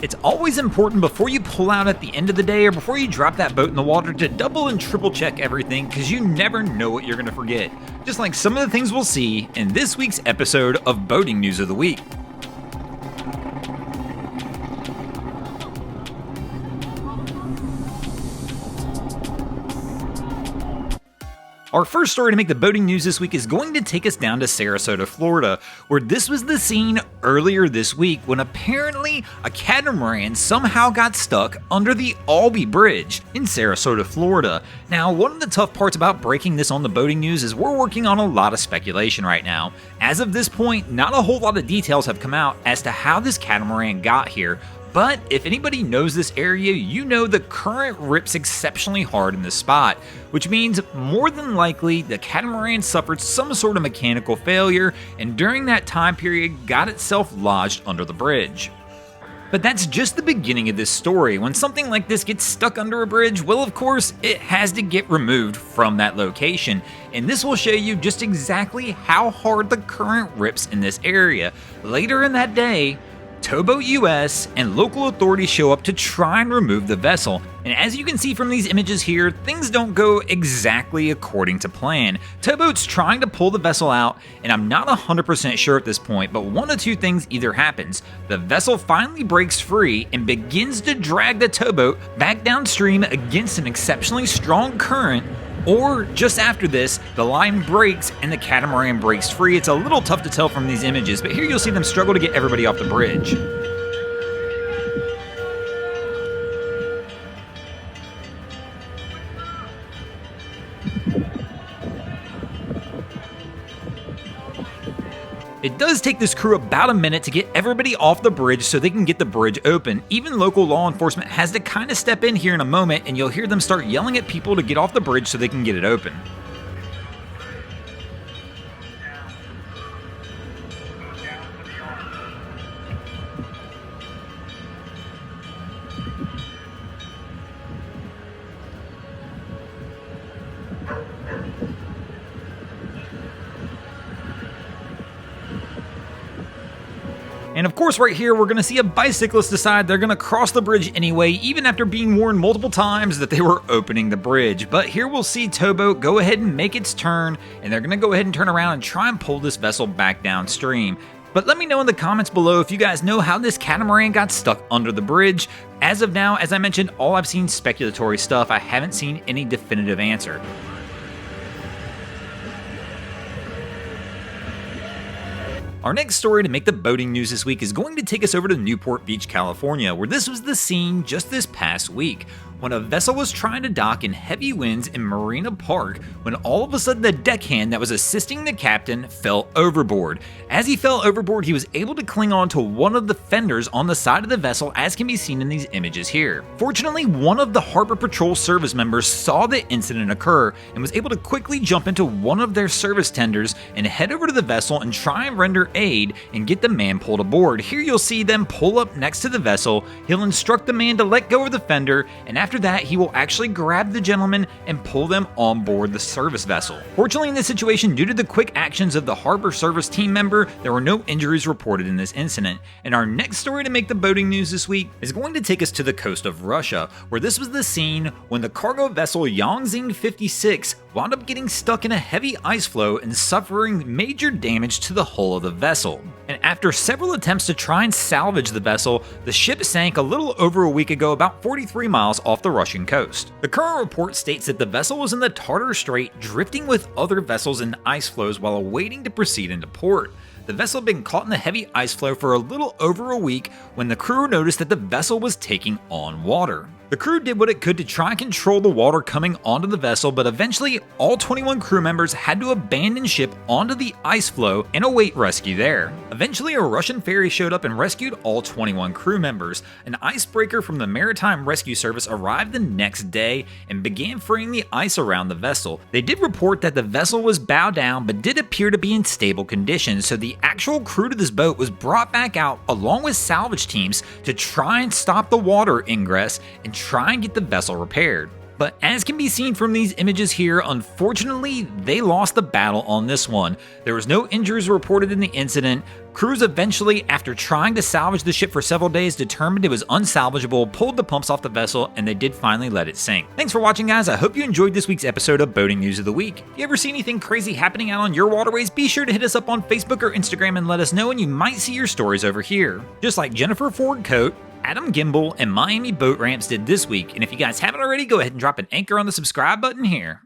It's always important before you pull out at the end of the day or before you drop that boat in the water to double and triple check everything, because you never know what you're going to forget. Just like some of the things we'll see in this week's episode of Boating News of the Week. Our first story to make the boating news this week is going to take us down to Sarasota, Florida, where this was the scene earlier this week when apparently a catamaran somehow got stuck under the Albee Bridge in Sarasota, Florida. Now, one of the tough parts about breaking this on the boating news is we're working on a lot of speculation right now. As of this point, not a whole lot of details have come out as to how this catamaran got here. But if anybody knows this area, you know the current rips exceptionally hard in this spot, which means more than likely the catamaran suffered some sort of mechanical failure and during that time period got itself lodged under the bridge. But that's just the beginning of this story. When something like this gets stuck under a bridge, well, of course, it has to get removed from that location. And this will show you just exactly how hard the current rips in this area. Later in that day, Towboat US and local authorities show up to try and remove the vessel. And as you can see from these images here, things don't go exactly according to plan. Towboat's trying to pull the vessel out, and I'm not 100% sure at this point, but one of two things either happens. The vessel finally breaks free and begins to drag the towboat back downstream against an exceptionally strong current, or just after this, the line breaks and the catamaran breaks free. It's a little tough to tell from these images, but here you'll see them struggle to get everybody off the bridge. It does take this crew about a minute to get everybody off the bridge so they can get the bridge open. Even local law enforcement has to kind of step in here in a moment, and you'll hear them start yelling at people to get off the bridge so they can get it open. And of course right here we're going to see a bicyclist decide they're going to cross the bridge anyway, even after being warned multiple times that they were opening the bridge. But here we'll see Towboat go ahead and make its turn, and they're going to go ahead and turn around and try and pull this vessel back downstream. But let me know in the comments below if you guys know how this catamaran got stuck under the bridge. As of now, as I mentioned, all I've seen speculatory stuff. I haven't seen any definitive answer. Our next story to make the boating news this week is going to take us over to Newport Beach, California, where this was the scene just this past week, when a vessel was trying to dock in heavy winds in Marina Park when all of a sudden the deckhand that was assisting the captain fell overboard. As he fell overboard, he was able to cling on to one of the fenders on the side of the vessel, as can be seen in these images here. Fortunately, one of the Harbor Patrol service members saw the incident occur and was able to quickly jump into one of their service tenders and head over to the vessel and try and render aid and get the man pulled aboard. Here you'll see them pull up next to the vessel. He'll instruct the man to let go of the fender, and after that, he will actually grab the gentleman and pull them on board the service vessel. Fortunately, in this situation, due to the quick actions of the harbor service team member, there were no injuries reported in this incident. And our next story to make the boating news this week is going to take us to the coast of Russia, where this was the scene when the cargo vessel Yangzing 56 wound up getting stuck in a heavy ice floe and suffering major damage to the hull of the vessel. And after several attempts to try and salvage the vessel, the ship sank a little over a week ago, about 43 miles off the Russian coast. The current report states that the vessel was in the Tartar Strait, drifting with other vessels in ice floes while awaiting to proceed into port. The vessel had been caught in the heavy ice floe for a little over a week when the crew noticed that the vessel was taking on water. The crew did what it could to try and control the water coming onto the vessel, but eventually all 21 crew members had to abandon ship onto the ice floe and await rescue there. Eventually a Russian ferry showed up and rescued all 21 crew members. An icebreaker from the Maritime Rescue Service arrived the next day and began freeing the ice around the vessel. They did report that the vessel was bowed down but did appear to be in stable condition, so the actual crew to this boat was brought back out along with salvage teams to try and stop the water ingress and try and get the vessel repaired. But as can be seen from these images here, unfortunately, they lost the battle on this one. There was no injuries reported in the incident. Crews eventually, after trying to salvage the ship for several days, determined it was unsalvageable, pulled the pumps off the vessel, and they did finally let it sink. Thanks for watching, guys. I hope you enjoyed this week's episode of Boating News of the Week. If you ever see anything crazy happening out on your waterways, be sure to hit us up on Facebook or Instagram and let us know, and you might see your stories over here. Just like Jennifer Ford Coat, Adam Gimbel, and Miami Boat Ramps did this week. And if you guys haven't already, go ahead and drop an anchor on the subscribe button here.